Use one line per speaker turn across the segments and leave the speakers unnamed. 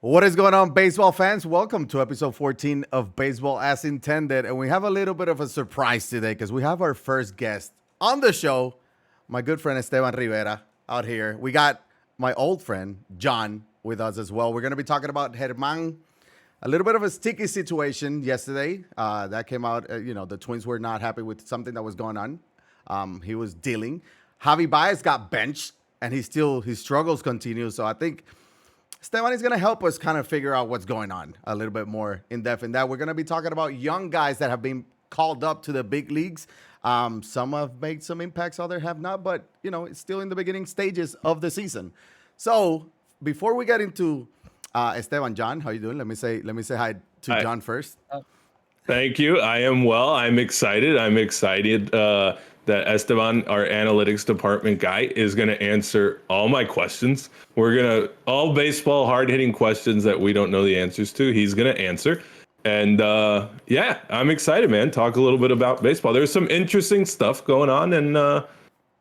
What is going on, baseball fans? Welcome to episode 14 of Baseball as Intended. And we have a little bit of a surprise today because we have our first guest on the show, my good friend Esteban Rivera out here. We got my old friend, Jon, with us as well. We're going to be talking about German, a little bit of a sticky situation yesterday. That came out, the Twins were not happy with something that was going on. He was dealing. Javy Baez got benched, and his struggles continue. So I think Esteban is going to help us kind of figure out what's going on a little bit more in depth in that. We're going to be talking about young guys that have been called up to the big leagues. Some have made some impacts, others have not, but it's still in the beginning stages of the season. So before we get into Esteban, Jon, how you doing? Let me say hi to
Hi.
Jon first.
Thank you. I am well. I'm excited. That Esteban, our analytics department guy, is going to answer all my questions. All baseball, hard hitting questions that we don't know the answers to. He's going to answer. And yeah, I'm excited, man. Talk a little bit about baseball. There's some interesting stuff going on, and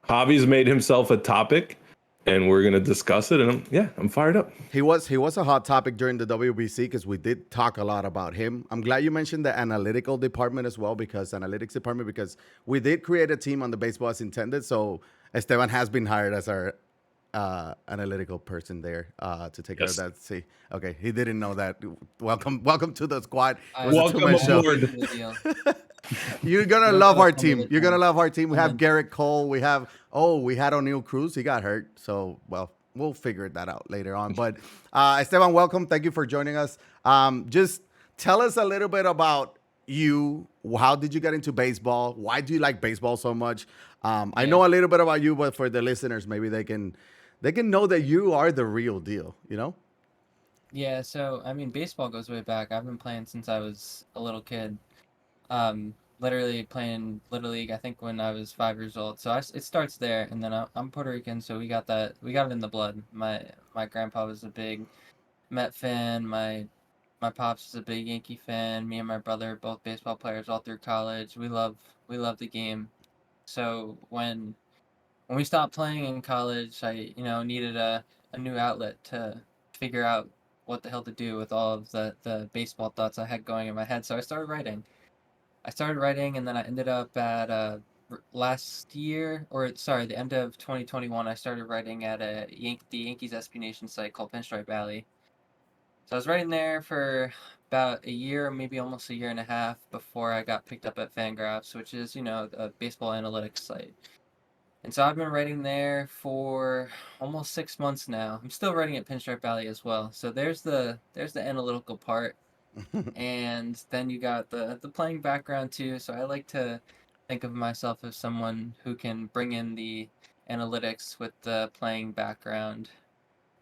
Javi's made himself a topic, and we're going to discuss it. And I'm fired up.
He was a hot topic during the WBC because we did talk a lot about him. I'm glad you mentioned the analytical department as well, because we did create a team on the Baseball as Intended. So Esteban has been hired as our analytical person there to take care of
Yes.
that. See, okay, he didn't know that. Welcome to the squad. It was a
Welcome
two-man show.
aboard.
You're gonna love our team. You're gonna love our team. We have Garrett Cole. We had O'Neal Cruz. He got hurt, so we'll figure that out later on. But Esteban, welcome. Thank you for joining us. Just tell us a little bit about you. How did you get into baseball? Why do you like baseball so much? I know a little bit about you, but for the listeners, maybe they can know that you are the real deal.
Yeah, so I mean, baseball goes way back. I've been playing since I was a little kid. Literally playing Little League, I think when I was 5 years old. So it starts there, and then I'm Puerto Rican, so we got that. We got it in the blood. My grandpa was a big Met fan. My pops is a big Yankee fan. Me and my brother are both baseball players all through college. We love the game. So when we stopped playing in college, I needed a new outlet to figure out what the hell to do with all of the baseball thoughts I had going in my head. So I started writing. And then I ended up at last year, or sorry, the end of 2021. I started writing at the Yankees SB Nation site called Pinstripe Alley. So I was writing there for about a year, maybe almost a year and a half before I got picked up at Fangraphs, which is a baseball analytics site. And so I've been writing there for almost 6 months now. I'm still writing at Pinstripe Alley as well. So there's the analytical part, and then you got the playing background too. So I like to think of myself as someone who can bring in the analytics with the playing background.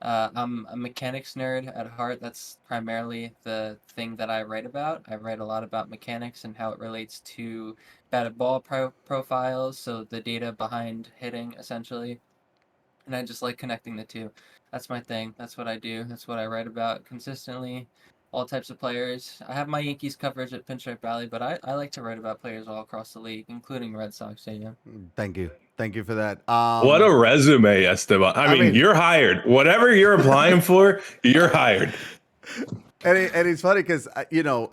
I'm a mechanics nerd at heart. That's primarily the thing that I write about. I write a lot about mechanics and how it relates to batted ball profiles, so the data behind hitting essentially. And I just like connecting the two. That's my thing. That's what I do. That's what I write about consistently. All types of players. I have my Yankees coverage at Pinstripe Valley, but I like to write about players all across the league, including Red Sox. Yeah.
Thank you for that.
What a resume, Esteban. I
I
mean,
mean,
you're hired. Whatever you're applying for, you're hired.
and it's funny because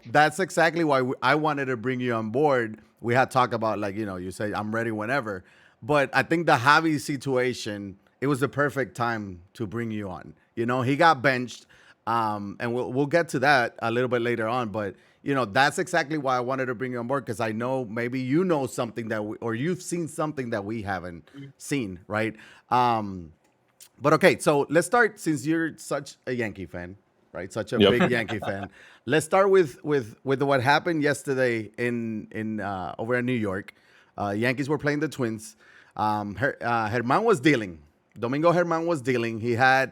that's exactly why I wanted to bring you on board. We had talked about, like, you say I'm ready whenever, but I think the Javi situation, it was the perfect time to bring you on. He got benched, and we'll get to that a little bit later on. But that's exactly why I wanted to bring you on board, because I know maybe something or you've seen something that we haven't seen, right? But okay, so let's start, since you're such a Yankee fan, right? Such a
Yep.
big Yankee fan. Let's start with what happened yesterday in over in New York. Yankees were playing the Twins. German was dealing. Domingo German was dealing. I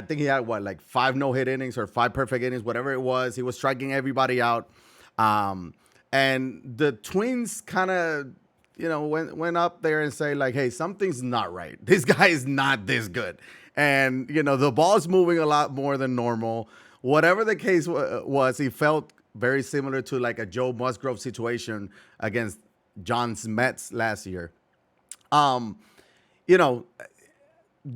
think he had what, like 5 no-hit innings or 5 perfect innings, whatever it was. He was striking everybody out. And the Twins kind of, went up there and say, like, hey, something's not right. This guy is not this good. And, the ball's moving a lot more than normal. Whatever the case was, he felt very similar to like a Joe Musgrove situation against John's Mets last year. Um, you know,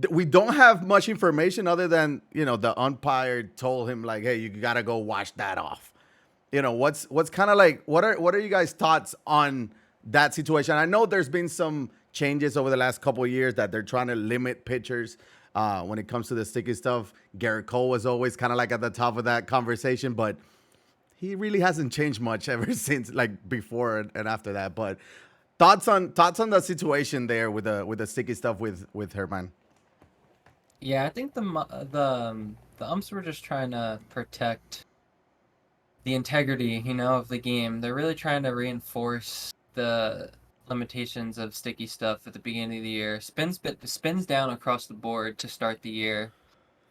we don't have much information other than the umpire told him like, hey, you gotta go wash that off. What's kind of like, what are you guys' thoughts on that situation? I know there's been some changes over the last couple of years that they're trying to limit pitchers when it comes to the sticky stuff. Garrett Cole was always kind of like at the top of that conversation, but he really hasn't changed much ever since, like before and after that. But thoughts on the situation there with the sticky stuff with Herman.
Yeah, I think the umps were just trying to protect the integrity, of the game. They're really trying to reinforce the limitations of sticky stuff at the beginning of the year. Spins down across the board to start the year,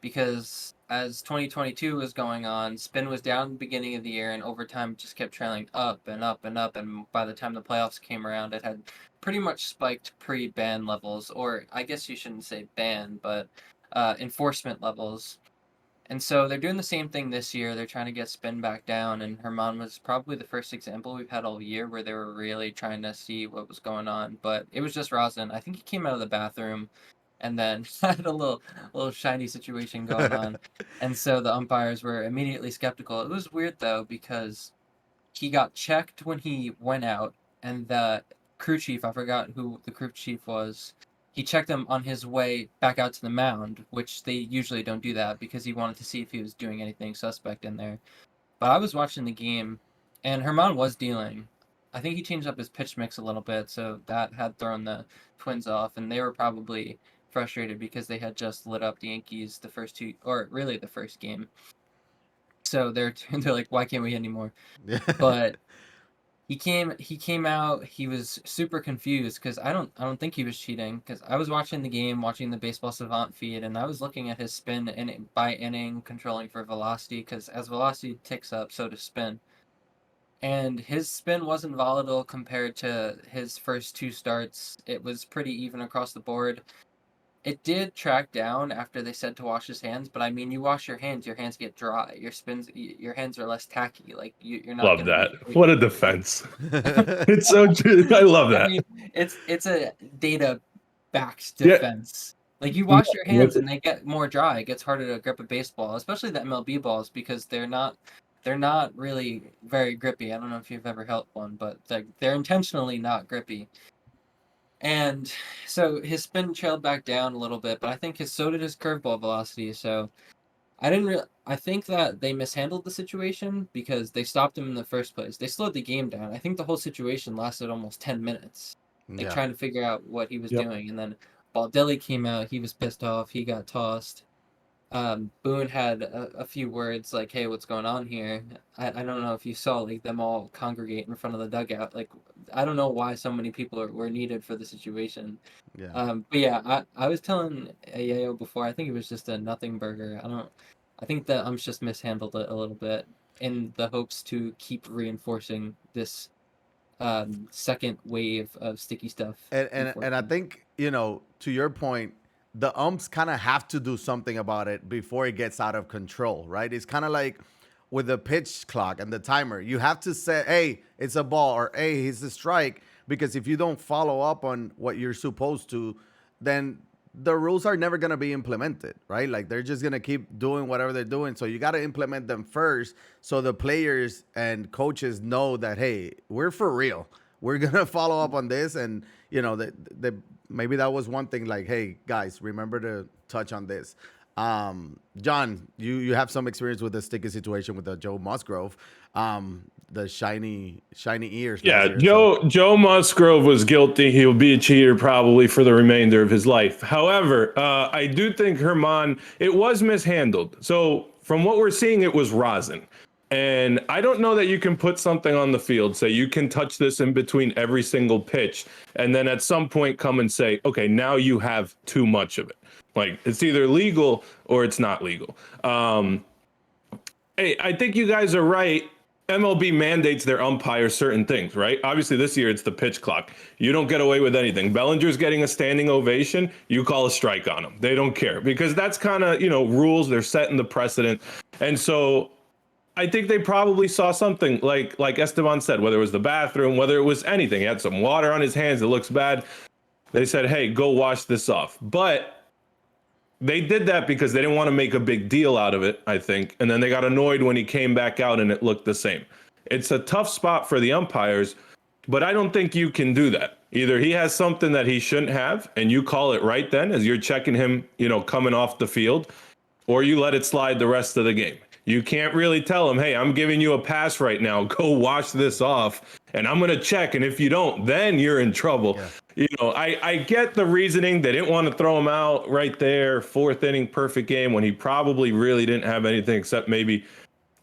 because as 2022 was going on, spin was down at the beginning of the year, and over time it just kept trailing up and up and up, and by the time the playoffs came around, it had pretty much spiked pre-ban levels, or I guess you shouldn't say ban, but enforcement levels. And so they're doing the same thing this year. They're trying to get spin back down, and Herman was probably the first example we've had all year where they were really trying to see what was going on. But it was just rosin. I think he came out of the bathroom and then had a little shiny situation going on. And so the umpires were immediately skeptical. It was weird though, because he got checked when he went out, and the crew chief, I forgot who the crew chief was, he checked him on his way back out to the mound, which they usually don't do that because he wanted to see if he was doing anything suspect in there. But I was watching the game, and Herman was dealing. I think he changed up his pitch mix a little bit, so that had thrown the Twins off, and they were probably frustrated because they had just lit up the Yankees the first two, or really the first game. So they're like, why can't we hit anymore?
Yeah.
But he came out, he was super confused because I don't think he was cheating, because I was watching the game, watching the Baseball Savant feed, and I was looking at his spin by inning, controlling for velocity, because as velocity ticks up, so does spin. And his spin wasn't volatile compared to his first two starts. It was pretty even across the board. It did track down after they said to wash his hands, but I mean, you wash your hands get dry. Your hands are less tacky. Like you're not.
Love that. What a defense. It's so true. I love that.
I mean, it's a data-backed defense. Like you wash your hands and they get more dry. It gets harder to grip a baseball, especially the MLB balls, because they're not really very grippy. I don't know if you've ever held one, but they're intentionally not grippy. And so his spin trailed back down a little bit, but I think so did his curveball velocity. So I think that they mishandled the situation because they stopped him in the first place. They slowed the game down. I think the whole situation lasted almost 10 minutes, trying to figure out what he was doing. And then Baldelli came out. He was pissed off. He got tossed. Boone had a few words like, "Hey, what's going on here?" I don't know if you saw like them all congregate in front of the dugout. Like, I don't know why so many people were needed for the situation.
Yeah.
But yeah, I was telling Yeyo before, I think it was just a nothing burger. I think the umps just mishandled it a little bit in the hopes to keep reinforcing this second wave of sticky stuff.
And I think, to your point, the umps kind of have to do something about it before it gets out of control, right? It's kind of like with the pitch clock and the timer. You have to say, hey, it's a ball, or hey, it's a strike, because if you don't follow up on what you're supposed to, then the rules are never going to be implemented, right? Like they're just going to keep doing whatever they're doing. So you got to implement them first so the players and coaches know that, hey, we're for real. We're going to follow up on this. And, maybe that was one thing, like, hey, guys, remember to touch on this. John, you have some experience with the sticky situation with the Joe Musgrove, the shiny ears.
Yeah, Joe Musgrove was guilty. He'll be a cheater probably for the remainder of his life. However, I do think Herman, it was mishandled. So from what we're seeing, it was rosin. And I don't know that you can put something on the field, say you can touch this in between every single pitch, and then at some point come and say, okay, now you have too much of it. Like it's either legal or it's not legal. Hey, I think you guys are right. MLB mandates their umpires certain things, right? Obviously, this year it's the pitch clock. You don't get away with anything. Bellinger's getting a standing ovation. You call a strike on him. They don't care because that's kind of, rules. They're setting the precedent. And so I think they probably saw something like Esteban said, whether it was the bathroom, whether it was anything. He had some water on his hands. It looks bad. They said, hey, go wash this off. But they did that because they didn't want to make a big deal out of it, I think. And then they got annoyed when he came back out and it looked the same. It's a tough spot for the umpires, but I don't think you can do that. Either he has something that he shouldn't have and you call it right then as you're checking him, coming off the field, or you let it slide the rest of the game. You can't really tell him, hey, I'm giving you a pass right now. Go wash this off and I'm going to check. And if you don't, then you're in trouble. Yeah. I get the reasoning. They didn't want to throw him out right there. 4th inning, perfect game when he probably really didn't have anything except maybe,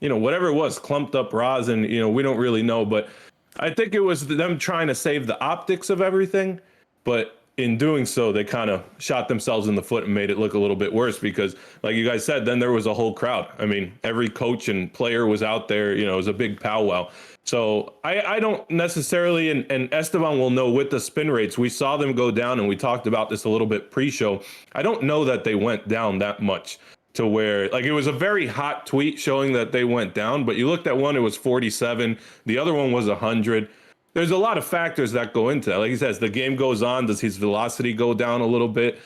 whatever it was, clumped up rosin. We don't really know. But I think it was them trying to save the optics of everything. But in doing so, they kind of shot themselves in the foot and made it look a little bit worse because, like you guys said, then there was a whole crowd. I mean, every coach and player was out there. It was a big powwow. So I don't necessarily, and Esteban will know with the spin rates, we saw them go down, and we talked about this a little bit pre-show. I don't know that they went down that much to where, like, it was a very hot tweet showing that they went down, but you looked at one, it was 47. The other one was 100. There's a lot of factors that go into that. Like he says, the game goes on. Does his velocity go down a little bit?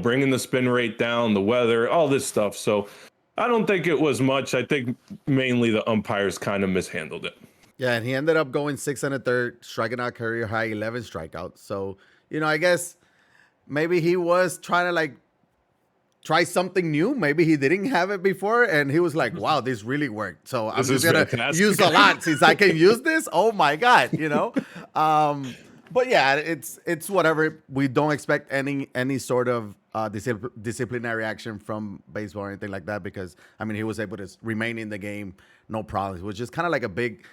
Bringing the spin rate down, the weather, all this stuff. So I don't think it was much. I think mainly the umpires kind of mishandled it.
Yeah, and he ended up going 6 1/3, striking out career high 11 strikeouts. So, I guess maybe he was trying to try something new. Maybe he didn't have it before, and he was like, wow, this really worked. So I'm just going to use a lot since I can use this. Oh, my God, But, yeah, it's whatever. We don't expect any sort of disciplinary action from baseball or anything like that because, he was able to remain in the game, no problems. It was just kind of like a big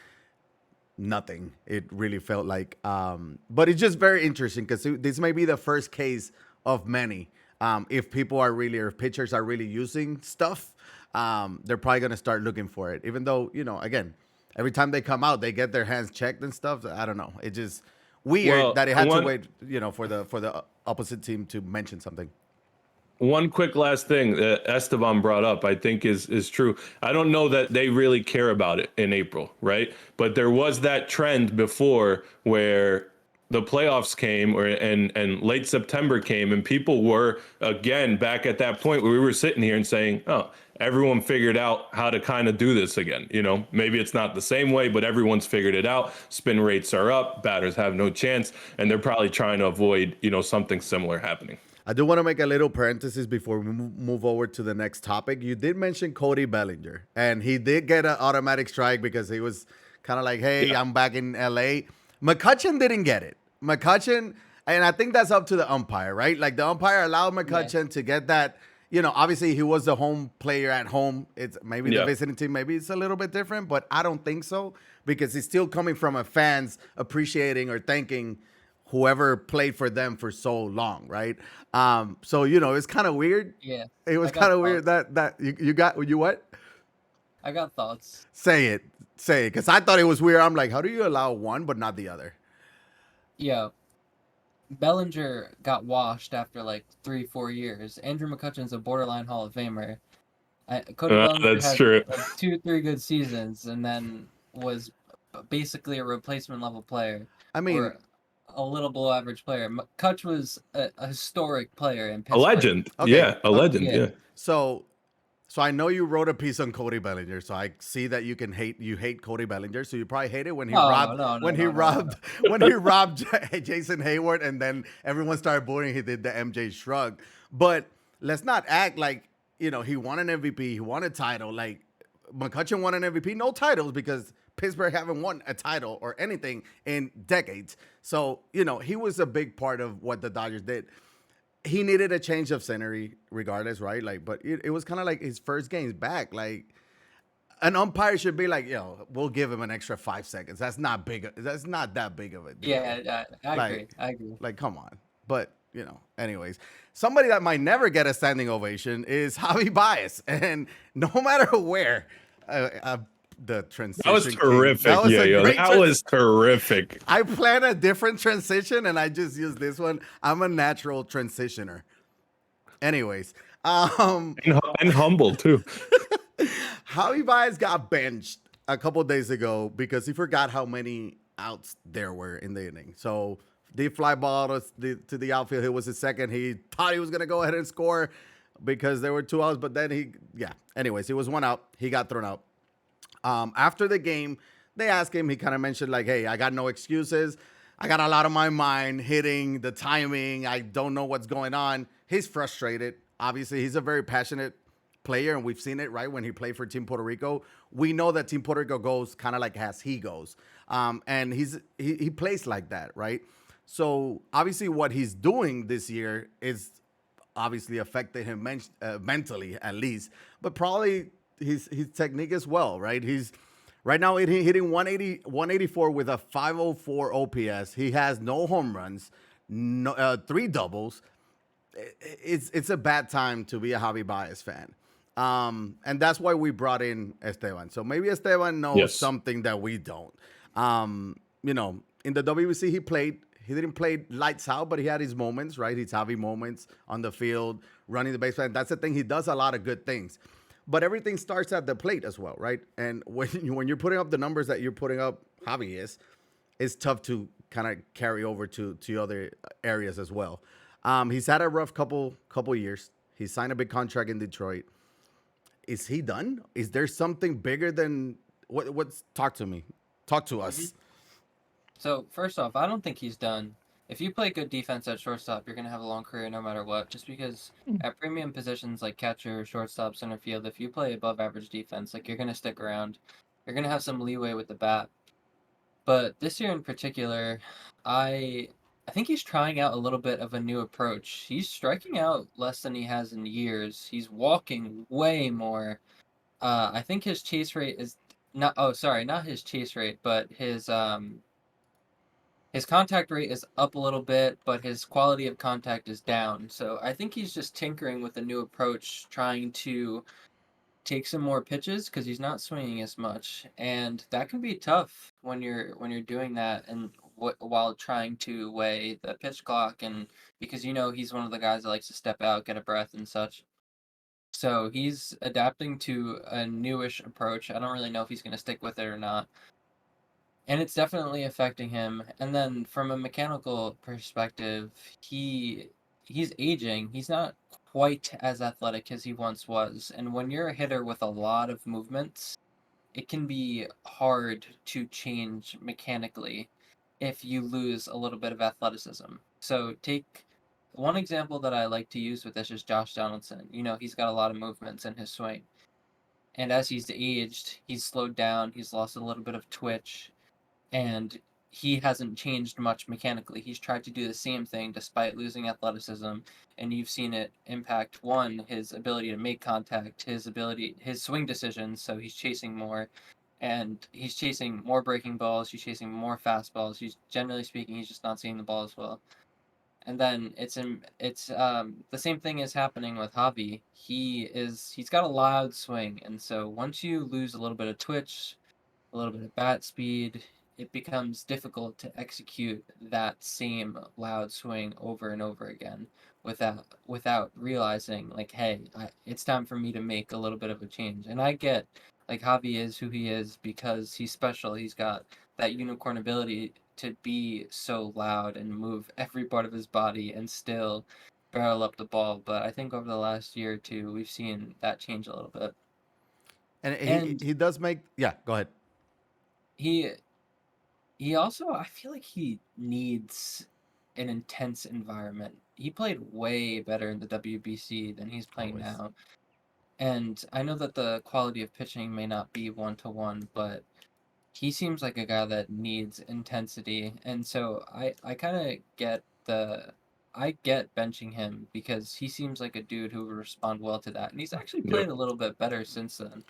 nothing. It really felt like. But it's just very interesting because this may be the first case of many. If people are really, or if pitchers are really using stuff, they're probably going to start looking for it. Even though, again, every time they come out, they get their hands checked and stuff. I don't know. It's just weird that it had to wait, for the opposite team to mention something.
One quick last thing that Esteban brought up, I think is true. I don't know that they really care about it in April, right? But there was that trend before where the playoffs came and late September came and people were again back at that point where we were sitting here and saying, oh, everyone figured out how to kind of do this again. Maybe it's not the same way, but everyone's figured it out. Spin rates are up, batters have no chance, and they're probably trying to avoid, something similar happening.
I do want to make a little parenthesis before we move over to the next topic. You did mention Cody Bellinger, and he did get an automatic strike because he was kind of like, hey, yeah, I'm back in L.A. McCutchen didn't get it. McCutchen, and I think that's up to the umpire, right? Like the umpire allowed McCutchen to get that. Obviously he was the home player at home. It's maybe the visiting team, maybe it's a little bit different, but I don't think so because it's still coming from a fans appreciating or thanking whoever played for them for so long, right? So it's kind of weird.
Yeah,
it was kind of weird that you what?
I got thoughts.
Say it, because I thought it was weird. I'm like, how do you allow one but not the other?
Yeah, Bellinger got washed after 3-4 years. Andrew McCutchen's a borderline Hall of Famer. Cody Bellinger
that's
had
true.
2-3 good seasons and then was basically a replacement level player.
Or
a little below average player. Kutch was a historic player in Pittsburgh.
A legend. Okay. Yeah, a legend. Yeah.
So I know you wrote a piece on Cody Bellinger, so I see that you hate Cody Bellinger. So you probably hate it when he robbed Jason Hayward, and then everyone started booing. He did the MJ shrug. But let's not act like he won an MVP, he won a title. Like McCutchen won an MVP, no titles because Pittsburgh haven't won a title or anything in decades. So he was a big part of what the Dodgers did. He needed a change of scenery regardless, right? But it was kind of like his first games back. Like an umpire should be like, we'll give him an extra 5 seconds. That's not big. That's not that big of a deal.
Yeah, I agree.
Like, come on. But, anyways, somebody that might never get a standing ovation is Javy Baez. And no matter where, the transition.
That was terrific. That was terrific.
I planned a different transition and I just used this one. I'm a natural transitioner. Anyways,
and humble too.
Javy Baez got benched a couple of days ago because he forgot how many outs there were in the inning. So the fly ball to the outfield. It was his second. He thought he was gonna go ahead and score. because there were 2 outs. But then anyways, he was 1 out. He got thrown out. After the game, they asked him. He kind of mentioned like, "Hey, I got no excuses. I got a lot on my mind, hitting, the timing. I don't know what's going on." He's frustrated. Obviously, he's a very passionate player, and we've seen it, right? When he played for Team Puerto Rico, we know that Team Puerto Rico goes kind of like as he goes, and he plays like that, right? So obviously, what he's doing this year is obviously affected him mentally, at least, but probably his technique as well, right? He's right now hitting 184 with a 504 OPS. He has no home runs, no 3 doubles. It's a bad time to be a Javy Baez fan. And that's why we brought in Esteban. So maybe Esteban knows something that we don't. In the WBC he didn't play lights out, but he had his moments, right? His Javy moments on the field, running the baseline. That's the thing. He does a lot of good things. But everything starts at the plate as well, right? And when you're putting up the numbers that you're putting up, Javy it's tough to kind of carry over to other areas as well. He's had a rough couple years. He signed a big contract in Detroit. Is he done? Is there something bigger than what's talk to me? Talk to us.
So first off, I don't think he's done. If you play good defense at shortstop, you're gonna have a long career no matter what. Just because at premium positions like catcher, shortstop, center field, if you play above average defense, like you're gonna stick around. You're gonna have some leeway with the bat. But this year in particular, I think he's trying out a little bit of a new approach. He's striking out less than he has in years. He's walking way more. I think his chase rate is not. Oh, sorry, not his chase rate, but his contact rate is up a little bit, but his quality of contact is down. So I think he's just tinkering with a new approach, trying to take some more pitches because he's not swinging as much, and that can be tough when you're doing that and while trying to weigh the pitch clock, and because he's one of the guys that likes to step out, get a breath, and such. So he's adapting to a newish approach. I don't really know if he's going to stick with it or not. And it's definitely affecting him. And then from a mechanical perspective, he's aging. He's not quite as athletic as he once was. And when you're a hitter with a lot of movements, it can be hard to change mechanically if you lose a little bit of athleticism. So take one example that I like to use with this is Josh Donaldson. He's got a lot of movements in his swing. And as he's aged, he's slowed down, he's lost a little bit of twitch, and he hasn't changed much mechanically. He's tried to do the same thing despite losing athleticism, and you've seen it impact, one, his ability to make contact, his swing decisions, so he's chasing more, and he's chasing more breaking balls, he's chasing more fastballs. Generally speaking, he's just not seeing the ball as well. And then it's the same thing is happening with Javy. He's got a loud swing, and so once you lose a little bit of twitch, a little bit of bat speed, it becomes difficult to execute that same loud swing over and over again without realizing, like, hey, it's time for me to make a little bit of a change. And I get, like, Javy is who he is because he's special. He's got that unicorn ability to be so loud and move every part of his body and still barrel up the ball. But I think over the last year or two, we've seen that change a little bit.
And he does make... Yeah, go ahead.
He also, I feel like he needs an intense environment. He played way better in the WBC than he's playing now. And I know that the quality of pitching may not be 1-to-1, but he seems like a guy that needs intensity. And so I kind of get benching him because he seems like a dude who would respond well to that. And he's actually played a little bit better since then.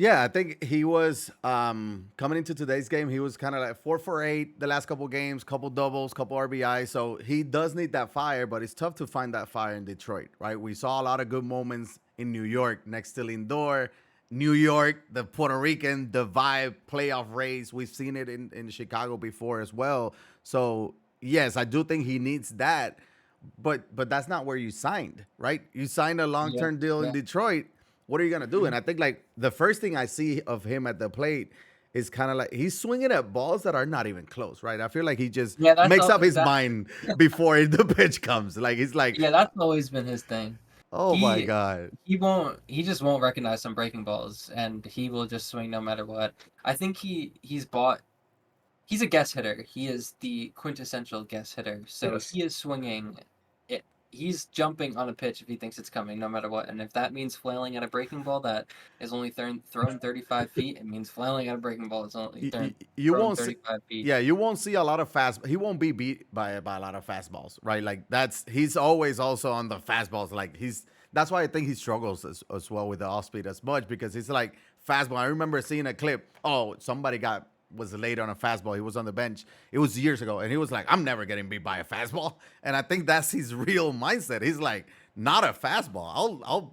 Yeah, I think he was coming into today's game. He was kind of like 4 for 8 the last couple games, couple doubles, couple RBI. So he does need that fire, but it's tough to find that fire in Detroit, right? We saw a lot of good moments in New York, next to Lindor, New York, the Puerto Rican, the vibe, playoff race. We've seen it in Chicago before as well. So yes, I do think he needs that, but that's not where you signed, right? You signed a long-term deal in Detroit. What are you going to do? And I think, like, the first thing I see of him at the plate is kind of like he's swinging at balls that are not even close, right? I feel like he just makes up his mind before the pitch comes. Like, he's like...
Yeah, that's always been his thing.
Oh my
He
God.
he just won't recognize some breaking balls, and he will just swing no matter what. I think he's a guess hitter. He is the quintessential guess hitter. So
Yes.
he is swinging it. He's jumping on a pitch if he thinks it's coming, no matter what. And if that means flailing at a breaking ball that is only thrown 35 feet, it means flailing at a breaking ball that's only
You
thrown
won't see.
35 feet.
Yeah, you won't see a lot of fast. He won't be beat by a lot of fastballs, right? Like he's always also on the fastballs. Like that's why I think he struggles as well with the off speed as much because he's like fastball. I remember seeing a clip. Oh, somebody was late on a fastball. He was on the bench. It was years ago, and he was like, "I'm never getting beat by a fastball." And I think that's his real mindset. He's like, "Not a fastball.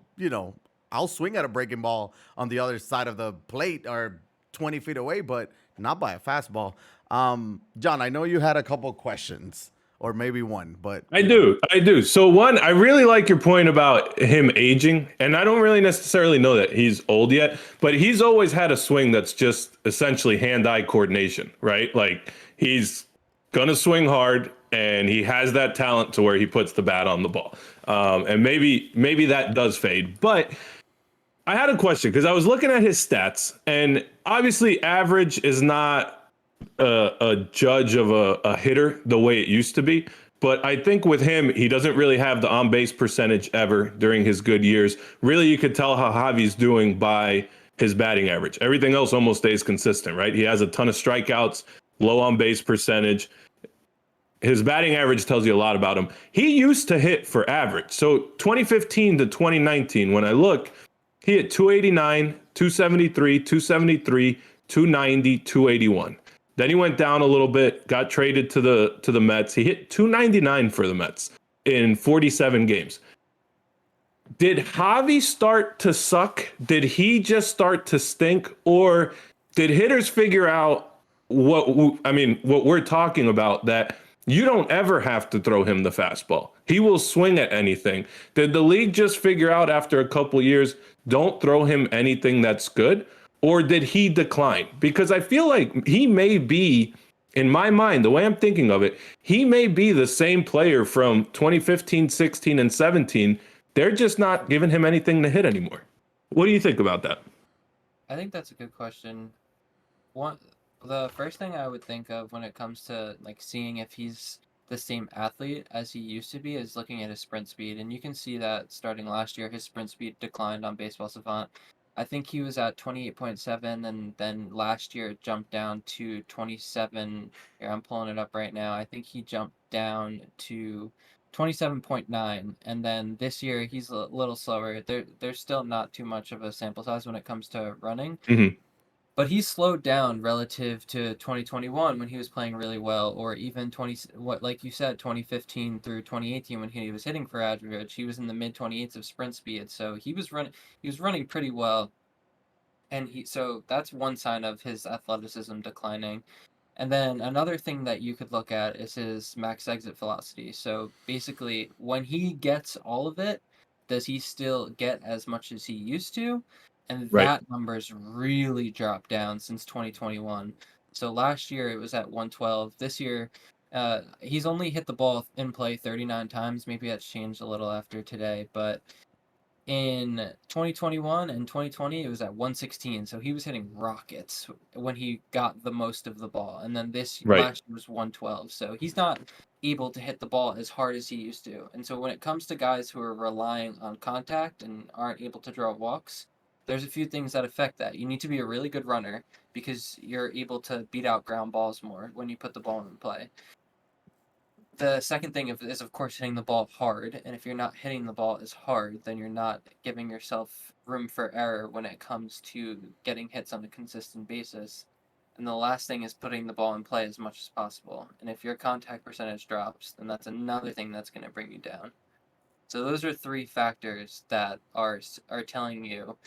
I'll swing at a breaking ball on the other side of the plate or 20 feet away, but not by a fastball." John, I know you had a couple questions or maybe one, but
I do. So one, I really like your point about him aging, and I don't really necessarily know that he's old yet, but he's always had a swing that's just essentially hand-eye coordination, right? Like he's gonna swing hard, and he has that talent to where he puts the bat on the ball. And maybe that does fade, but I had a question because I was looking at his stats, and obviously average is not a judge of a hitter the way it used to be. But I think with him, he doesn't really have the on base percentage ever during his good years. Really, you could tell how Javi's doing by his batting average. Everything else almost stays consistent, right? He has a ton of strikeouts, low on base percentage. His batting average tells you a lot about him. He used to hit for average. So 2015 to 2019, when I look, he hit 289, 273, 273, 290, 281. Then he went down a little bit, got traded to the Mets. He hit 299 for the Mets in 47 games. Did Javi start to suck? Did he just start to stink? Or did hitters figure out what we're talking about, that you don't ever have to throw him the fastball? He will swing at anything. Did the league just figure out after a couple years, don't throw him anything that's good? Or did he decline? Because I feel like he may be, in my mind, the way I'm thinking of it, he may be the same player from 2015, 16, and 17. They're just not giving him anything to hit anymore. What do you think about that?
I think that's a good question. The first thing I would think of when it comes to like seeing if he's the same athlete as he used to be is looking at his sprint speed, and you can see that starting last year, his sprint speed declined on Baseball Savant. I think he was at 28.7, and then last year it jumped down to 27. Here, I'm pulling it up right now. I think he jumped down to 27.9, and then this year he's a little slower. There's still not too much of a sample size when it comes to running,
Mm-hmm.
but he's slowed down relative to 2021 when he was playing really well, or even like you said, 2015 through 2018 when he was hitting for average. He was in the mid 28s of sprint speed, so he was running pretty well, and so that's one sign of his athleticism declining. And then another thing that you could look at is his max exit velocity. So basically, when he gets all of it, does he still get as much as he used to? And
Right.
that number's really dropped down since 2021. So last year it was at 112. This year, he's only hit the ball in play 39 times. Maybe that's changed a little after today, but in 2021 and 2020 it was at 116, so he was hitting rockets when he got the most of the ball, and then this
Right.
last year was 112, so he's not able to hit the ball as hard as he used to. And so when it comes to guys who are relying on contact and aren't able to draw walks, there's a few things that affect that. You need to be a really good runner because you're able to beat out ground balls more when you put the ball in play. The second thing is, of course, hitting the ball hard. And if you're not hitting the ball as hard, then you're not giving yourself room for error when it comes to getting hits on a consistent basis. And the last thing is putting the ball in play as much as possible. And if your contact percentage drops, then that's another thing that's going to bring you down. So those are three factors that are telling you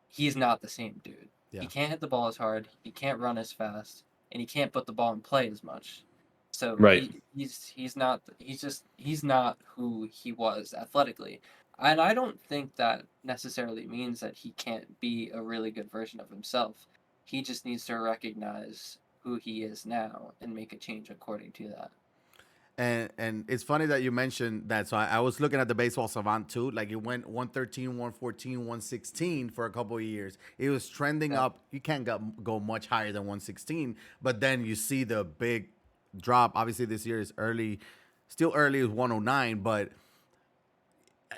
he's not the same dude.
yeah.
He can't hit the ball as hard, he can't run as fast, and he can't put the ball in play as much. So
Right.
he's not who he was athletically. And I don't think that necessarily means that he can't be a really good version of himself. He just needs to recognize who he is now and make a change according to that.
And it's funny that you mentioned that. So I was looking at the baseball savant too. Like it went 113, 114, 116 for a couple of years. It was trending
Yeah.
up. You can't go much higher than 116. But then you see the big drop. Obviously, this year is early, still early is 109. But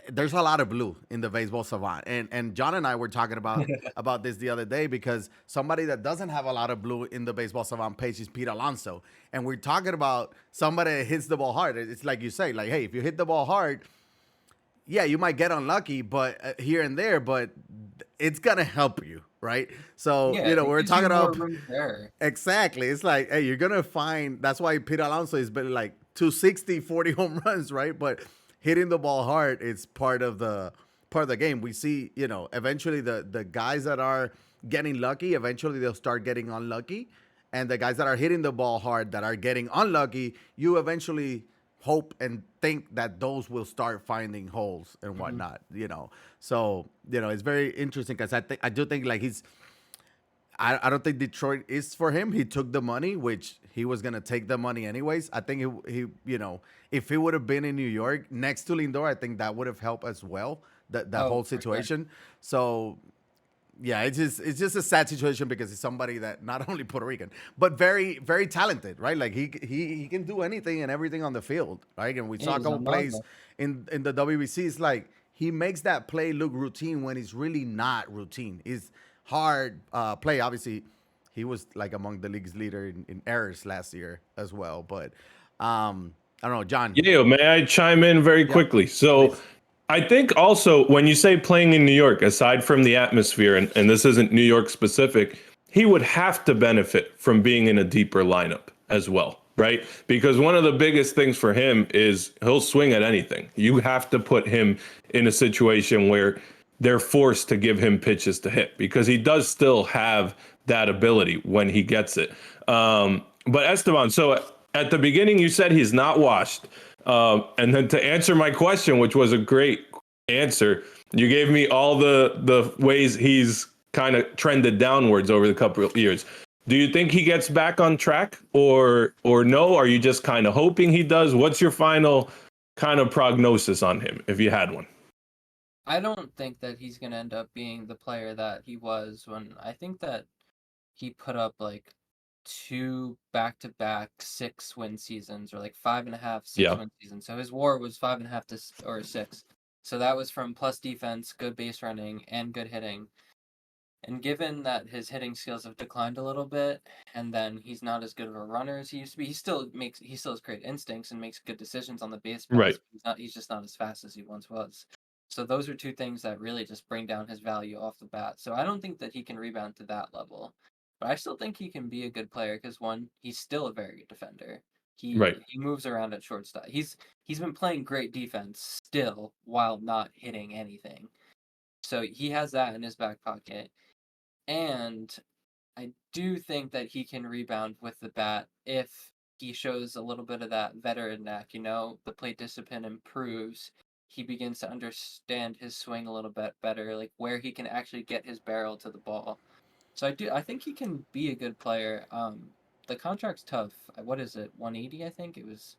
there's a lot of blue in the baseball savant, and John and I were talking about this the other day because somebody that doesn't have a lot of blue in the baseball savant page is Pete Alonso, and we're talking about somebody that hits the ball hard. It's like you say, like, hey, if you hit the ball hard, yeah, you might get unlucky, but here and there, but it's gonna help you, right? So
Yeah, it
we're
gives you
talking
more
about
room there.
exactly. It's like, hey, you're gonna find that's why Pete Alonso is been like 260, 40 home runs, right? But hitting the ball hard is part of the game. We see, eventually the guys that are getting lucky, eventually they'll start getting unlucky. And the guys that are hitting the ball hard that are getting unlucky, you eventually hope and think that those will start finding holes and
Mhm.
whatnot. So, it's very interesting because I do think like I don't think Detroit is for him. He took the money, which he was gonna take the money anyways. I think if he would have been in New York next to Lindor, I think that would have helped as well. That
Oh,
whole
for sure.
situation. So yeah, it's just a sad situation because he's somebody that not only Puerto Rican but very very talented, right? Like he can do anything and everything on the field, right? And we
Yeah,
saw a
he's a
couple plays
monster.
in the WBC. It's like he makes that play look routine when it's really not routine. It's hard play. Obviously, he was like among the league's leader in errors last year as well. But I don't know, John.
Yeah, may I chime in very
Yeah,
quickly? So
please.
I think also when you say playing in New York, aside from the atmosphere, and this isn't New York specific, he would have to benefit from being in a deeper lineup as well, right? Because one of the biggest things for him is he'll swing at anything. You have to put him in a situation where they're forced to give him pitches to hit because he does still have that ability when he gets it. But Esteban, so at the beginning you said he's not washed. And then to answer my question, which was a great answer, you gave me all the ways he's kind of trended downwards over the couple of years. Do you think he gets back on track or no? Are you just kind of hoping he does? What's your final kind of prognosis on him if you had one?
I don't think that he's gonna end up being the player that he was when I think that he put up like two back-to-back 6-win seasons or like five and a half
Yeah.
6-win seasons. So his WAR was 5.5 or 6. So that was from plus defense, good base running, and good hitting. And given that his hitting skills have declined a little bit, and then he's not as good of a runner as he used to be, he still has great instincts and makes good decisions on the base
Right.
paths. He's just not as fast as he once was. So those are two things that really just bring down his value off the bat. So I don't think that he can rebound to that level. But I still think he can be a good player because one, he's still a very good defender.
Right.
He moves around at shortstop. He's been playing great defense still while not hitting anything. So he has that in his back pocket. And I do think that he can rebound with the bat if he shows a little bit of that veteran knack, the plate discipline improves. He begins to understand his swing a little bit better, like where he can actually get his barrel to the ball. So I think he can be a good player. The contract's tough. What is it? 180, I think. It was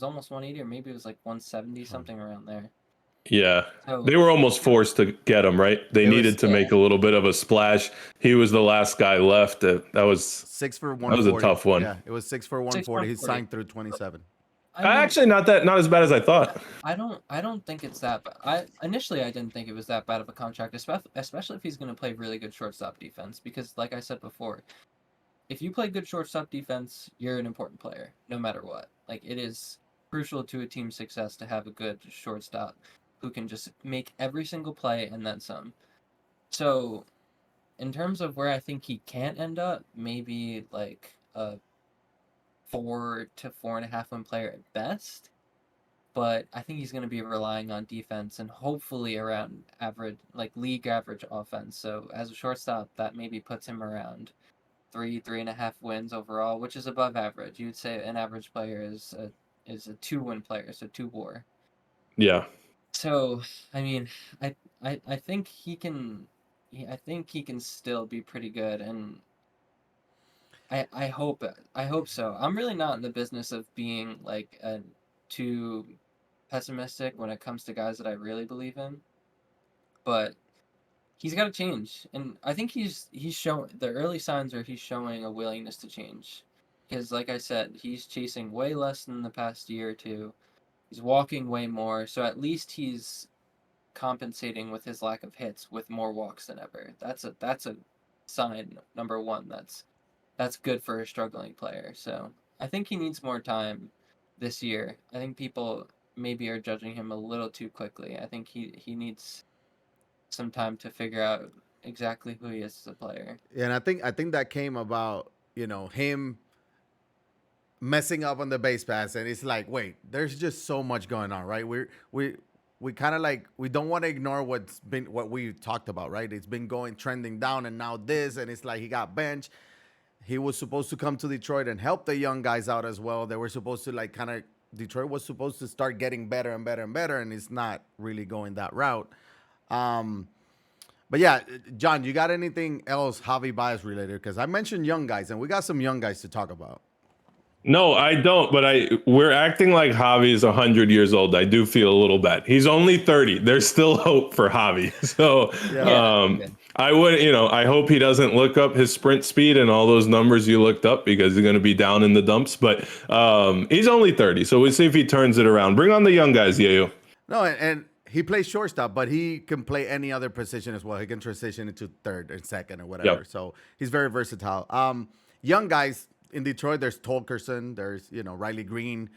almost 180 or maybe it was like 170 something around there.
Yeah.
So
They were almost forced to get him, right? They
It was
needed to
yeah,
make a little bit of a splash. He was the last guy left.
six for
That was a
140.
tough one.
Yeah, it was 6 for 140. He
6.40.
signed through 27.
I mean,
Actually, not as bad as I thought.
I don't think it's that bad. I didn't think it was that bad of a contract, especially if he's going to play really good shortstop defense. Because, like I said before, if you play good shortstop defense, you're an important player, no matter what. Like it is crucial to a team's success to have a good shortstop who can just make every single play and then some. So, in terms of where I think he can't end up, maybe like a 4 to 4.5 win player at best, but I think he's going to be relying on defense and hopefully around average, like league average offense. So as a shortstop, that maybe puts him around 3.5 wins overall, which is above average. You'd say an average player is a 2-win player, so 2 WAR.
Yeah.
So I mean, I think he can. I think he can still be pretty good, and I hope so. I'm really not in the business of being like too pessimistic when it comes to guys that I really believe in. But he's got to change, and I think he's showing the early signs are he's showing a willingness to change. Because, like I said, he's chasing way less than the past year or two. He's walking way more, so at least he's compensating with his lack of hits with more walks than ever. That's a sign number one. That's good for a struggling player. So I think he needs more time this year. I think people maybe are judging him a little too quickly. I think he needs some time to figure out exactly who he is as a player.
And I think that came about, him messing up on the base pass, and it's like, wait, there's just so much going on, right? We kind of like, we don't want to ignore what we talked about, right? It's been trending down, and now this, and it's like he got benched. He was supposed to come to Detroit and help the young guys out as well. They were supposed to like kind of Detroit was supposed to start getting better and better and better, and it's not really going that route. But yeah, John, you got anything else Javy Baez related? Because I mentioned young guys, and we got some young guys to talk about.
No, I don't, but we're acting like Javy is 100 years old. I do feel a little bad. He's only 30. There's still hope for Javy. So I would, I hope he doesn't look up his sprint speed and all those numbers you looked up, because he's going to be down in the dumps. But he's only 30, so we'll see if he turns it around. Bring on the young guys, Yeyo.
No, and he plays shortstop, but he can play any other position as well. He can transition into third or second or whatever.
Yep.
So he's very versatile. Young guys in Detroit, there's Tolkerson, there's Riley Green,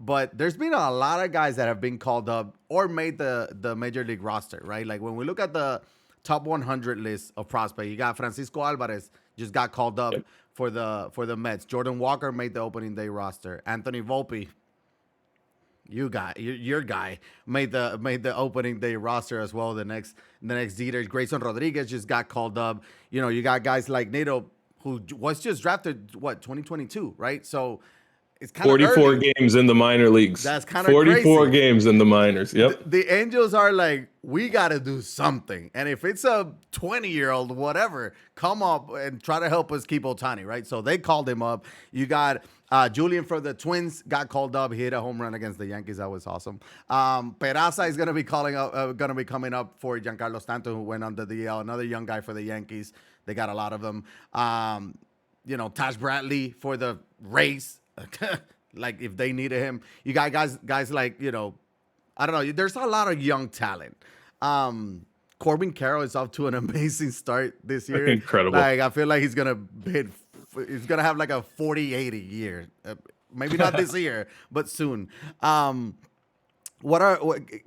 but there's been a lot of guys that have been called up or made the major league roster, right? Like when we look at the top 100 list of prospects, you got Francisco Alvarez just got called up for the Mets. Jordan Walker made the opening day roster. Anthony Volpe, your guy made the opening day roster as well. The next Dieter, Grayson Rodriguez just got called up. You got guys like Nato, who was just drafted 2022, right? So it's kind of
44 games in the minor leagues.
That's kind of
44
crazy.
games in the minors. Yep.
The Angels are like, we got to do something, and if it's a 20-year-old, whatever, come up and try to help us keep Ohtani, right? So they called him up. You got Julian from the Twins got called up. He hit a home run against the Yankees. That was awesome. Peraza is going to be coming up for Giancarlo Stanton, who went on the DL. Another young guy for the Yankees. They got a lot of them. Taj Bradley for the Rays. Like if they needed him, you got guys like I don't know. There's a lot of young talent. Corbin Carroll is off to an amazing start this year.
Incredible.
Like I feel like he's gonna have like a 40-80 year. Maybe not this year, but soon.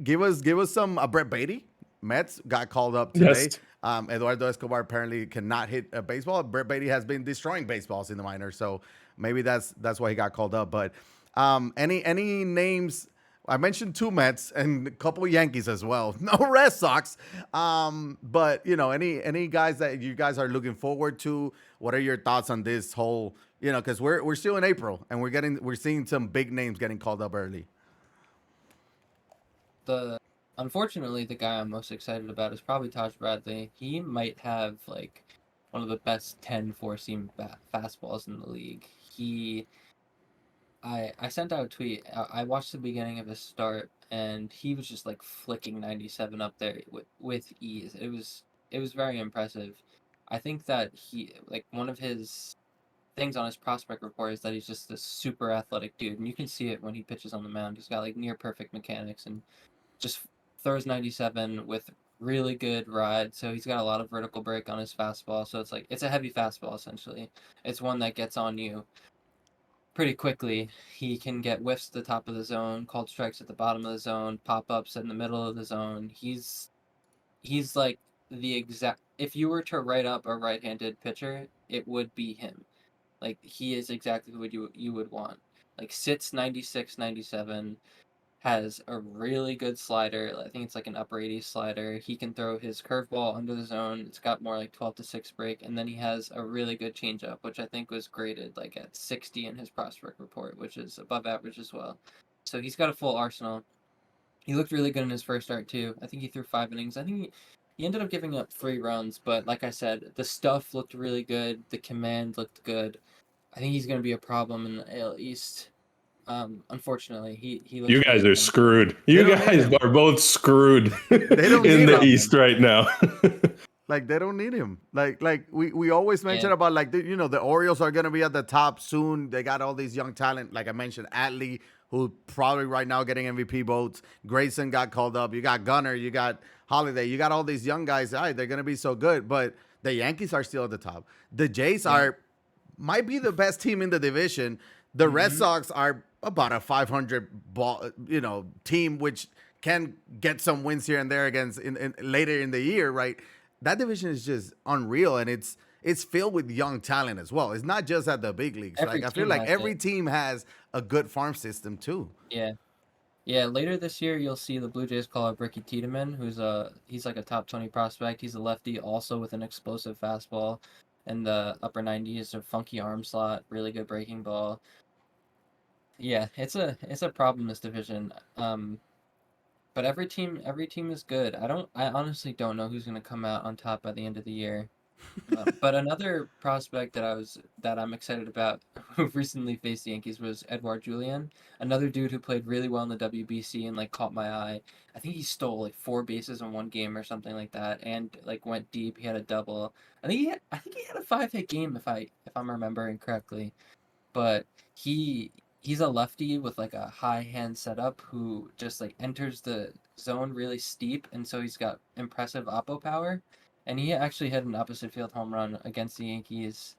Give us some Brett Beatty. Mets got called up today.
Yes.
Eduardo Escobar apparently cannot hit a baseball. Brett Beatty has been destroying baseballs in the minors, so maybe that's why he got called up. But any names? I mentioned 2 Mets and a couple of Yankees as well. No Red Sox. But any guys that you guys are looking forward to? What are your thoughts on this whole? Because we're still in April and we're seeing some big names getting called up early.
Unfortunately, the guy I'm most excited about is probably Taj Bradley. He might have like one of the best 10 four-seam fastballs in the league. I sent out a tweet. I watched the beginning of his start, and he was just like flicking 97 up there with ease. It was very impressive. I think that one of his things on his prospect report is that he's just a super athletic dude, and you can see it when he pitches on the mound. He's got like near perfect mechanics and just throws 97 with really good ride. So he's got a lot of vertical break on his fastball. So it's a heavy fastball essentially. It's one that gets on you pretty quickly. He can get whiffs at the top of the zone, called strikes at the bottom of the zone, pop-ups in the middle of the zone. He's like the exact, if you were to write up a right-handed pitcher, it would be him. Like he is exactly what you would want. Like sits 96, 97, has a really good slider. I think it's like an upper 80s slider. He can throw his curveball under the zone. It's got more like 12-6 break. And then he has a really good changeup, which I think was graded like at 60 in his prospect report, which is above average as well. So he's got a full arsenal. He looked really good in his first start too. I think he threw 5 innings. I think he ended up giving up 3 runs, but like I said, the stuff looked really good. The command looked good. I think he's going to be a problem in the AL East. Unfortunately, he looks
You
really
guys are
good.
screwed.
They
You
don't need
guys
him.
are both screwed
don't
in
need
the
him.
East right now.
Like they don't need him. Like we always mention
Yeah.
about like the Orioles are gonna be at the top soon. They got all these young talent. Like I mentioned, Atley, who probably right now getting MVP votes. Grayson got called up. You got Gunnar. You got Holiday. You got all these young guys. All right, they're gonna be so good. But the Yankees are still at the top. The Jays
Yeah.
might be the best team in the division. The Red
Mhm.
Sox are about a 500 ball, team, which can get some wins here and there against in later in the year, right? That division is just unreal, and it's filled with young talent as well. It's not just at the big leagues.
Every
Like I feel
team
like
has
every
it.
team has a good farm system too.
Yeah. Yeah, later this year you'll see the Blue Jays call up Ricky Tiedemann, he's like a top 20 prospect. He's a lefty also with an explosive fastball in the upper 90s, a funky arm slot, really good breaking ball. Yeah, it's a problem this division. But every team is good. I honestly don't know who's going to come out on top by the end of the year. But another prospect that I'm excited about who recently faced the Yankees was Edouard Julien, another dude who played really well in the WBC and like caught my eye. I think he stole like 4 bases in one game or something like that, and like went deep. He had a double. I think he had a 5-hit game if I'm remembering correctly. But he's a lefty with like a high hand setup who just like enters the zone really steep, and so he's got impressive oppo power. And he actually hit an opposite field home run against the Yankees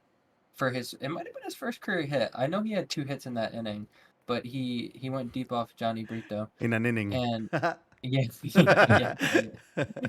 for it might have been his first career hit. I know he had 2 hits in that inning, but he went deep off Johnny Brito.
In an inning.
And yeah, yeah,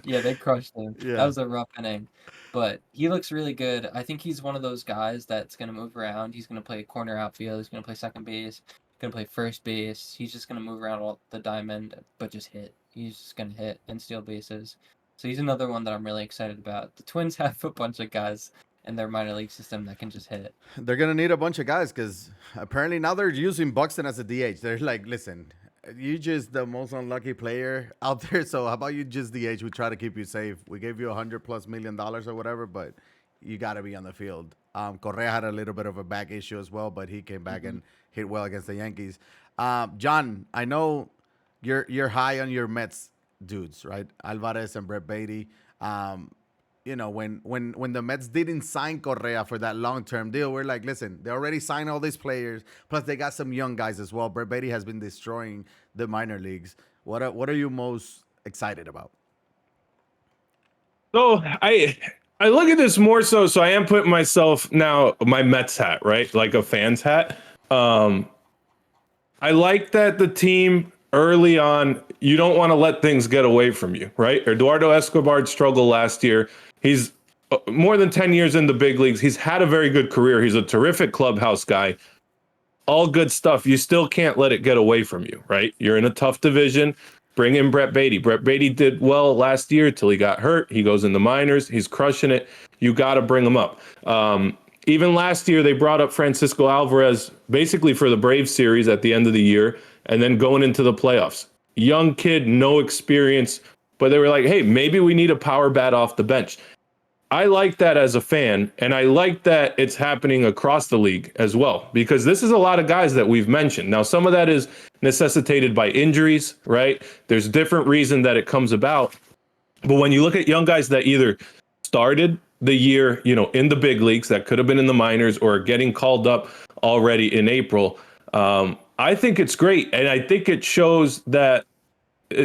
yeah, they crushed him. That
Yeah.
was a rough inning, but he looks really good. I think he's one of those guys that's gonna move around. He's gonna play corner outfield. He's gonna play second base. Gonna play first base. He's just gonna move around all the diamond, but just hit. He's just gonna hit and steal bases. So he's another one that I'm really excited about. The Twins have a bunch of guys in their minor league system that can just hit.
They're gonna need a bunch of guys because apparently now they're using Buxton as a DH. They're like, listen, you just the most unlucky player out there. So how about you just DH? We try to keep you safe. We gave you $100+ million or whatever, but you got to be on the field. Correa had a little bit of a back issue as well, but he came back
Mhm.
and hit well against the Yankees. John, I know you're high on your Mets dudes, right? Alvarez and Brett Beatty. Um, when the Mets didn't sign Correa for that long term deal, we're like, listen, they already signed all these players. Plus, they got some young guys as well. Brett Beatty has been destroying the minor leagues. What are you most excited about?
So I look at this more so I am putting myself now my Mets hat, right? Like a fan's hat. I like that the team early on, you don't want to let things get away from you, right? Eduardo Escobar struggled last year. He's more than 10 years in the big leagues. He's had a very good career. He's a terrific clubhouse guy. All good stuff. You still can't let it get away from you, right? You're in a tough division. Bring in Brett Beatty. Brett Beatty did well last year till he got hurt. He goes in the minors. He's crushing it. You got to bring him up. Even last year, they brought up Francisco Alvarez basically for the Braves series at the end of the year and then going into the playoffs. Young kid, no experience, but they were like, hey, maybe we need a power bat off the bench. I like that as a fan, and I like that it's happening across the league as well, because this is a lot of guys that we've mentioned. Now, some of that is necessitated by injuries, right? There's different reason that it comes about. But when you look at young guys that either started the year, in the big leagues that could have been in the minors or getting called up already in April, I think it's great. And I think it shows that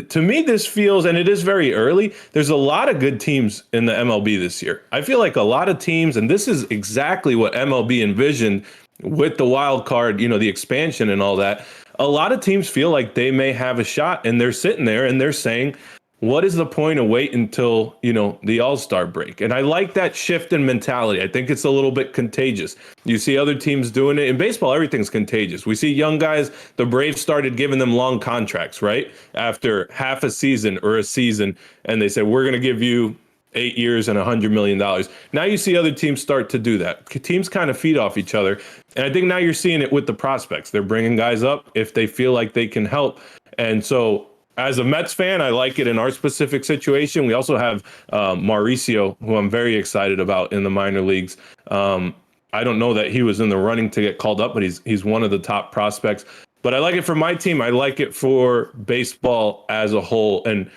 to me, this feels, and it is very early, there's a lot of good teams in the MLB this year. I feel like a lot of teams, and this is exactly what MLB envisioned with the wild card, the expansion and all that. A lot of teams feel like they may have a shot, and they're sitting there and they're saying, what is the point of wait until, the All-Star break? And I like that shift in mentality. I think it's a little bit contagious. You see other teams doing it. In baseball, everything's contagious. We see young guys, the Braves started giving them long contracts, right? After half a season or a season, and they said, we're going to give you 8 years and $100 million. Now you see other teams start to do that. Teams kind of feed off each other. And I think now you're seeing it with the prospects. They're bringing guys up if they feel like they can help. And so as a Mets fan, I like it in our specific situation. We also have Mauricio, who I'm very excited about in the minor leagues. I don't know that he was in the running to get called up, but he's one of the top prospects. But I like it for my team. I like it for baseball as a whole. And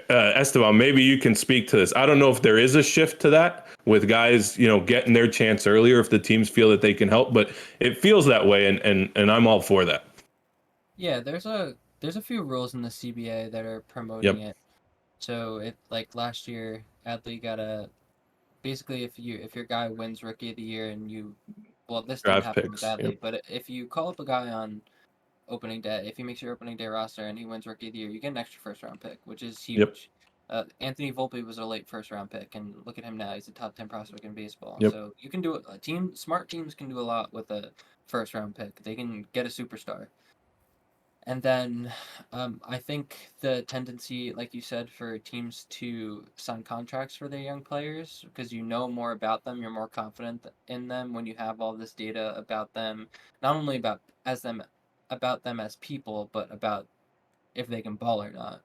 Esteban, maybe you can speak to this. I don't know if there is a shift to that with guys, getting their chance earlier if the teams feel that they can help, but it feels that way, and I'm all for that.
Yeah, there's a few rules in the CBA that are promoting
Yep.
it. So like last year, Adley got basically if your guy wins Rookie of the Year and well, this didn't
Draft
happen with
picks. Yep.
Adley, but if you call up a guy on opening day, if he makes your opening day roster and he wins Rookie of the Year, you get an extra first round pick, which is
Yep.
huge. Anthony Volpe was a late first round pick, and look at him now; he's a top 10 prospect in baseball.
Yep.
So you can do it. Smart teams can do a lot with a first round pick. They can get a superstar. And then I think the tendency, like you said, for teams to sign contracts for their young players, because you know more about them, you're more confident in them when you have all this data about them, not only about them as people, but about if they can ball or not.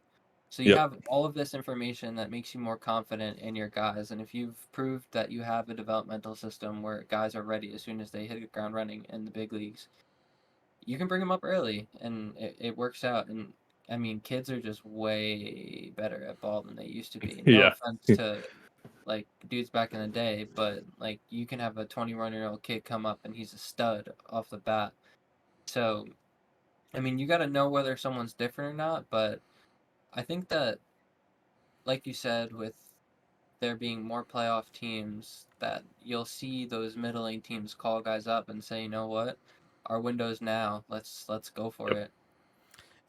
So you
Yep.
have all of this information that makes you more confident in your guys. And if you've proved that you have a developmental system where guys are ready as soon as they hit the ground running in the big leagues, you can bring them up early and it works out. And I mean, kids are just way better at ball than they used to be. No
Yeah.
offense to like dudes back in the day, but like you can have a 21-year-old kid come up and he's a stud off the bat. So, I mean, you got to know whether someone's different or not, but I think that, like you said, with there being more playoff teams, that you'll see those middling teams call guys up and say, you know what, our window's now. Let's go for
Yep.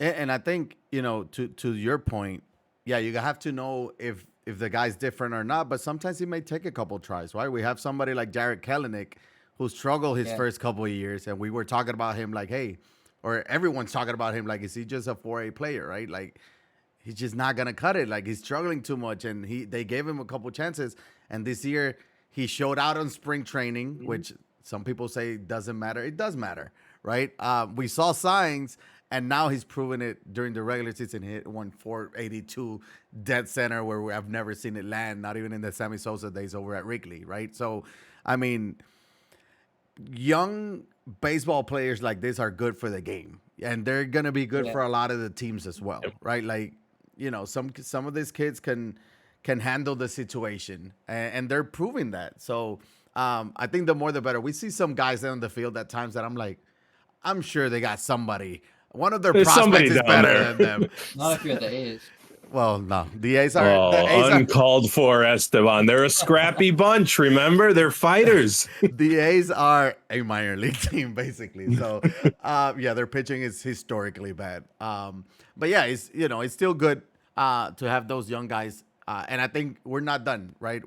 it.
And I think, to your point, yeah, you have to know if the guy's different or not, but sometimes he may take a couple tries, right? We have somebody like Jared Kelenic who struggled his
Yeah.
first couple of years, and we were talking about him like, hey, or everyone's talking about him like, is he just a 4A player, right? Like, he's just not gonna cut it. Like, he's struggling too much, and they gave him a couple chances, and this year he showed out on spring training,
Mm-hmm.
which some people say doesn't matter. It does matter, right? We saw signs, and now he's proven it during the regular season. He hit 482 dead center where I've never seen it land, not even in the Sammy Sosa days over at Wrigley, right? So, I mean, young baseball players like this are good for the game, and they're gonna be good
Yeah.
for a lot of the teams as well,
Yep.
right? Like, some of these kids can handle the situation, and they're proving that. So, I think the more the better. We see some guys on the field at times that I'm like, I'm sure they got somebody. One of their
There's
prospects
somebody
is
down
better
there.
than them.
Not if you're the A's.
Well, no, the A's are the
Oh,
A's are,
uncalled for, Esteban. They're a scrappy bunch, remember? They're fighters.
the A's are a minor league team, basically. So, yeah, their pitching is historically bad. But yeah, it's still good to have those young guys. And I think we're not done, right?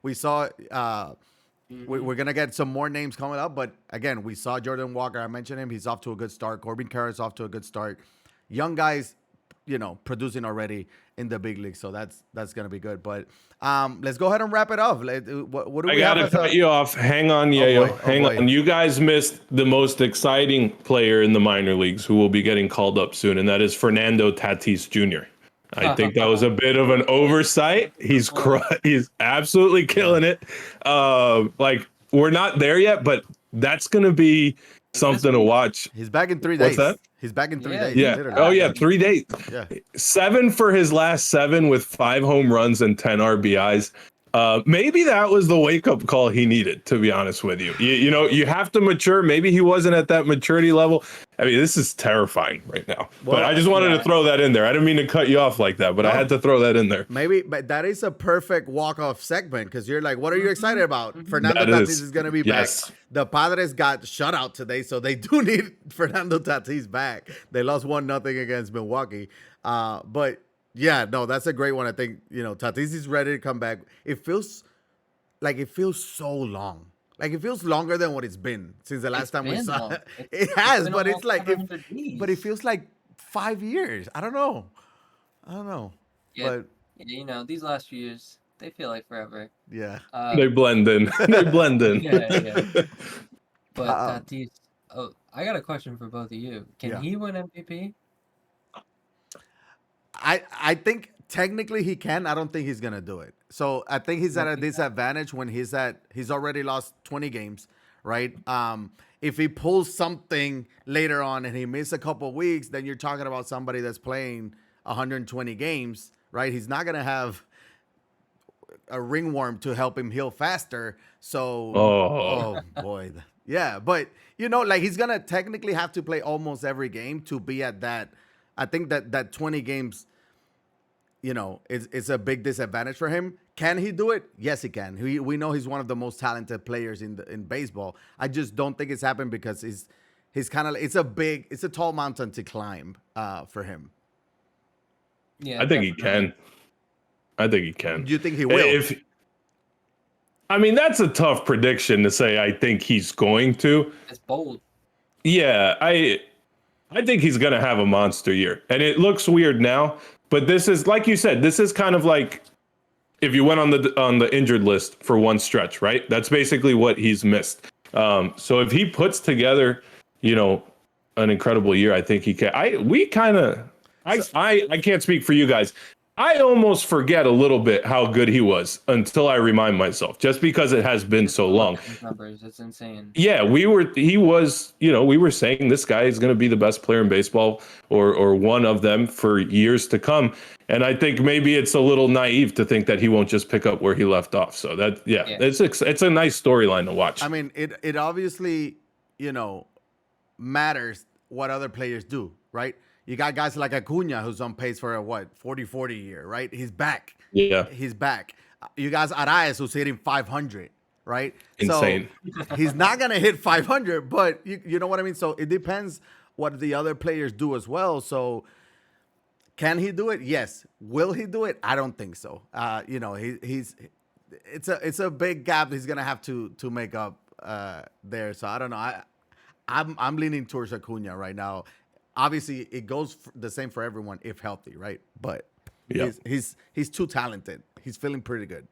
We saw we're gonna get some more names coming up, but again, we saw Jordan Walker. I mentioned him; he's off to a good start. Corbin Carr's off to a good start. Young guys, producing already in the big league, so that's gonna be good. But let's go ahead and wrap it up. What do
I
we have?
gotta cut you off. Hang on, Yeyo.
boy. Oh,
Hang
boy.
on. You guys missed the most exciting player in the minor leagues who will be getting called up soon, and that is Fernando Tatis Jr. I think that was a bit of an oversight. He's absolutely killing it. We're not there yet, but that's gonna be something to watch.
He's back in 3
What's
days.
that?
He's back in 3
Yeah.
days.
Yeah.
Literally.
Oh yeah, 3 days.
Yeah.
7 for his last 7 with 5 home runs and 10 RBIs. Maybe that was the wake-up call he needed, to be honest with you. You have to mature. Maybe he wasn't at that maturity level. I mean, this is terrifying right now. But I just wanted to throw that in there. I didn't mean to cut you off like that, but I had to throw that in there.
Maybe, but that is a perfect walk-off segment because you're like, what are you excited about? Fernando Tatis is going to be
Yes.
back. The Padres got shut out today, so they do need Fernando Tatis back. They lost 1-0 against Milwaukee. But yeah, no, that's a great one. I think, Tatis is ready to come back. It feels so long. Like it feels longer than what it's been since the last time we saw it. It has, but it's like, but it feels like 5 years. I don't know.
Yeah,
But
these last few years, they feel like forever.
yeah.
They blend in. They blend in.
Yeah. But Tatis, I got a question for both of you. Can he win MVP?
I think technically he can. I don't think he's gonna do it. So I think he's at a disadvantage when he's already lost 20 games, right? If he pulls something later on and he misses a couple weeks, then you're talking about somebody that's playing 120 games, right? He's not gonna have a ringworm to help him heal faster. So, oh boy, yeah. But like he's gonna technically have to play almost every game to be at that. I think that 20 games, it's a big disadvantage for him. Can he do it? Yes, he can. We know he's one of the most talented players in baseball. I just don't think it's happened because he's kind of it's a tall mountain to climb for him.
Yeah,
I think he can. Do
you think he will?
That's a tough prediction to say. I think he's going to.
It's bold.
Yeah, I think he's going to have a monster year. And it looks weird now, but this is, like you said, this is kind of like if you went on the injured list for one stretch, right? That's basically what he's missed. So if he puts together, an incredible year, I think he can. I can't speak for you guys. I almost forget a little bit how good he was until I remind myself, just because it has been so long.
Numbers, it's insane.
Yeah, we were saying this guy is going to be the best player in baseball or one of them for years to come. And I think maybe it's a little naive to think that he won't just pick up where he left off. So it's a nice storyline to watch.
I mean, it obviously, matters what other players do, right? You got guys like Acuna, who's on pace for a 40-40 year, right? He's back.
Yeah.
He's back. You guys, Arraez, who's hitting 500, right?
Insane.
So he's not going to hit 500, but you know what I mean? So it depends what the other players do as well. So can he do it? Yes. Will he do it? I don't think so. It's a big gap he's going to have to make up there. So I don't know. I'm leaning towards Acuna right now. Obviously, it goes the same for everyone if healthy, right? But he's too talented. He's feeling pretty good.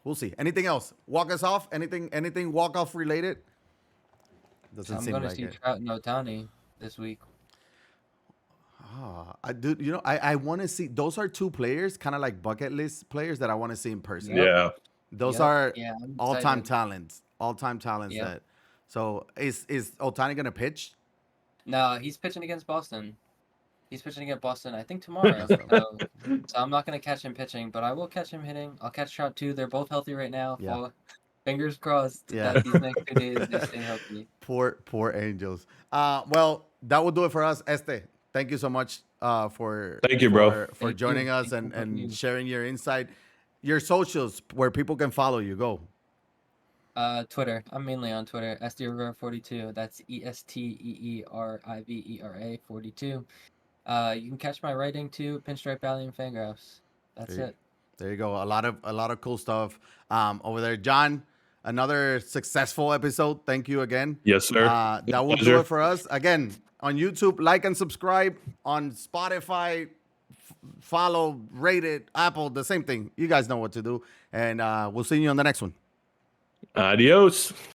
We'll see. Anything else? Walk us off? Anything walk-off related? Doesn't seem like it. I'm going to see
Trout and Ohtani this week.
I want to see. Those are two players, kind of like bucket list players that I want to see in person.
Yeah.
Those are all-time talents. All-time talents.
Yep.
So is Ohtani going to pitch?
No, he's pitching against Boston. He's pitching against Boston, I think, tomorrow. So I'm not going to catch him pitching, but I will catch him hitting. I'll catch Trout, too. They're both healthy right now. Yeah. Fingers crossed that these next 2 days they stay healthy.
Poor Angels. Well, that will do it for us. Este, thank you so much for joining us and sharing your insight. Your socials, where people can follow you. Go.
Twitter. I'm mainly on Twitter. Esteban42. That's ESTEERIVERA 42. You can catch my writing too, Pinstripe Alley and Fangraphs. That's it.
There you go. A lot of cool stuff over there. Jon, another successful episode. Thank you again.
Yes, sir.
That will do it for us. Again, on YouTube, like and subscribe. On Spotify, follow, rate it. Apple, the same thing. You guys know what to do. And we'll see you on the next one.
Adios.